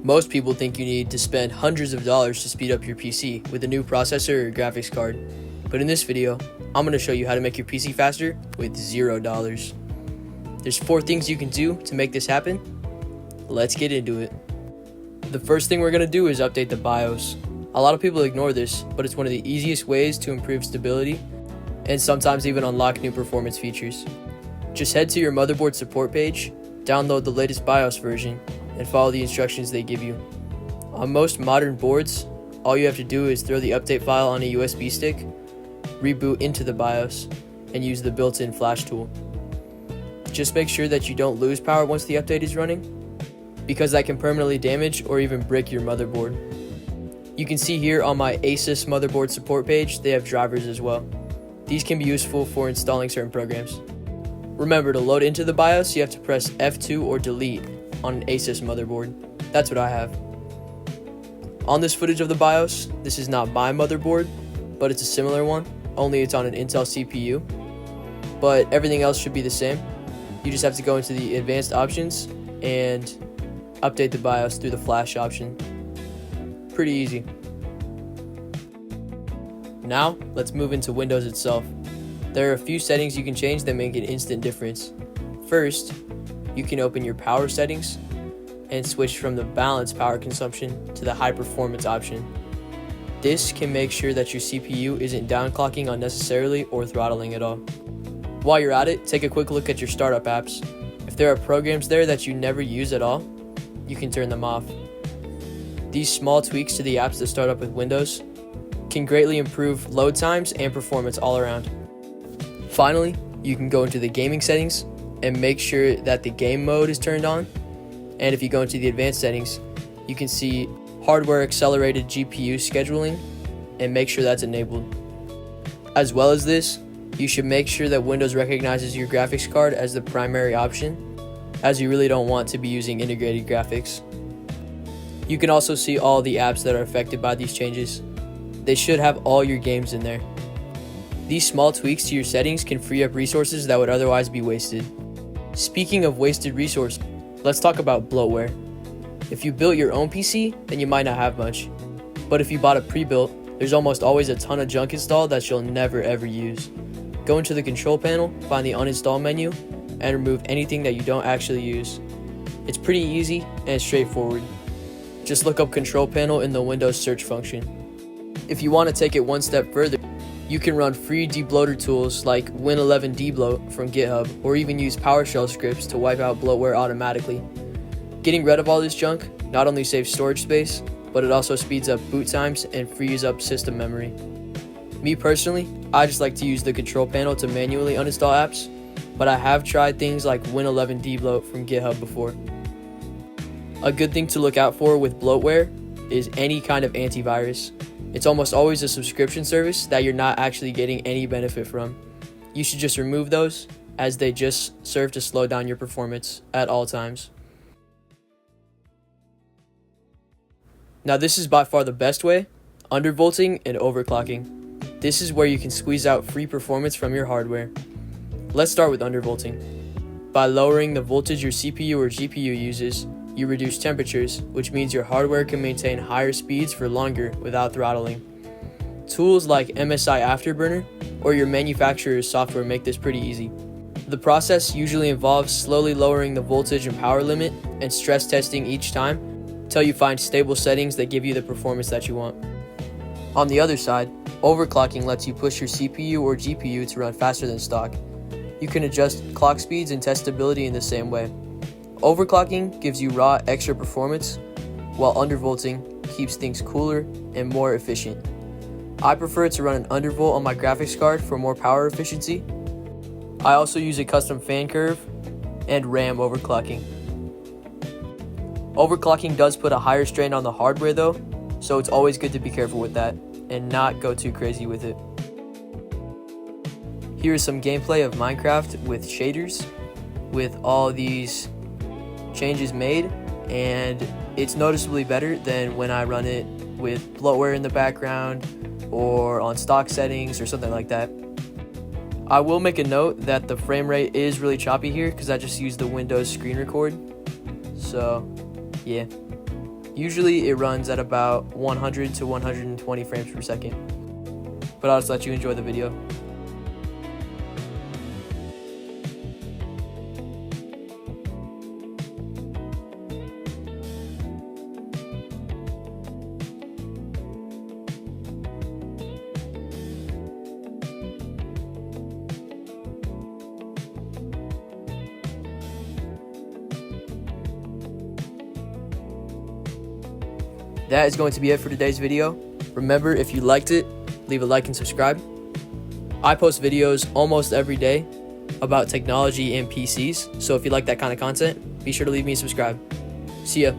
Most people think you need to spend hundreds of dollars to speed up your PC with a new processor or graphics card. But in this video, I'm going to show you how to make your PC faster with $0. There's 4 things you can do to make this happen. Let's get into it. The first thing we're going to do is update the BIOS. A lot of people ignore this, but it's one of the easiest ways to improve stability and sometimes even unlock new performance features. Just head to your motherboard support page, download the latest BIOS version, and follow the instructions they give you. On most modern boards, all you have to do is throw the update file on a USB stick, reboot into the BIOS, and use the built-in flash tool. Just make sure that you don't lose power once the update is running, because that can permanently damage or even brick your motherboard. You can see here on my Asus motherboard support page, they have drivers as well. These can be useful for installing certain programs. Remember, to load into the BIOS, you have to press F2 or delete on an Asus motherboard. That's what I have. On this footage of the BIOS, this is not my motherboard, but it's a similar one, only it's on an Intel CPU. But everything else should be the same. You just have to go into the advanced options and update the BIOS through the flash option. Pretty easy. Now, let's move into Windows itself. There are a few settings you can change that make an instant difference. First, you can open your power settings and switch from the balanced power consumption to the high performance option. This can make sure that your CPU isn't downclocking unnecessarily or throttling at all. While you're at it, take a quick look at your startup apps. If there are programs there that you never use at all, you can turn them off. These small tweaks to the apps that start up with Windows can greatly improve load times and performance all around. Finally, you can go into the gaming settings and make sure that the game mode is turned on. And if you go into the advanced settings, you can see hardware accelerated GPU scheduling and make sure that's enabled. As well as this, you should make sure that Windows recognizes your graphics card as the primary option, as you really don't want to be using integrated graphics. You can also see all the apps that are affected by these changes. They should have all your games in there. These small tweaks to your settings can free up resources that would otherwise be wasted. Speaking of wasted resource, let's talk about bloatware. If you built your own PC, then you might not have much. But if you bought a pre-built, there's almost always a ton of junk installed that you'll never ever use. Go into the control panel, find the uninstall menu, and remove anything that you don't actually use. It's pretty easy and straightforward. Just look up control panel in the Windows search function. If you want to take it one step further, you can run free debloater tools like Win11 debloat from GitHub, or even use PowerShell scripts to wipe out bloatware automatically. Getting rid of all this junk not only saves storage space, but it also speeds up boot times and frees up system memory. Me personally, I just like to use the control panel to manually uninstall apps, but I have tried things like Win11 debloat from GitHub before. A good thing to look out for with bloatware is any kind of antivirus. It's almost always a subscription service that you're not actually getting any benefit from. You should just remove those, as they just serve to slow down your performance at all times. Now this is by far the best way: undervolting and overclocking. This is where you can squeeze out free performance from your hardware. Let's start with undervolting. By lowering the voltage your CPU or GPU uses, you reduce temperatures, which means your hardware can maintain higher speeds for longer without throttling. Tools like MSI Afterburner or your manufacturer's software make this pretty easy. The process usually involves slowly lowering the voltage and power limit and stress testing each time until you find stable settings that give you the performance that you want. On the other side, overclocking lets you push your CPU or GPU to run faster than stock. You can adjust clock speeds and test stability in the same way. Overclocking gives you raw extra performance, while undervolting keeps things cooler and more efficient. I prefer to run an undervolt on my graphics card for more power efficiency. I also use a custom fan curve and RAM overclocking. Overclocking does put a higher strain on the hardware though, so it's always good to be careful with that and not go too crazy with it. Here is some gameplay of Minecraft with shaders, with all these changes made, and it's noticeably better than when I run it with bloatware in the background or on stock settings or something like that. I will make a note that the frame rate is really choppy here because I just used the Windows screen record. So yeah. Usually it runs at about 100 to 120 frames per second. But I'll just let you enjoy the video. That is going to be it for today's video. Remember, if you liked it, leave a like and subscribe. I post videos almost every day about technology and PCs, so if you like that kind of content, be sure to leave me a subscribe. See ya.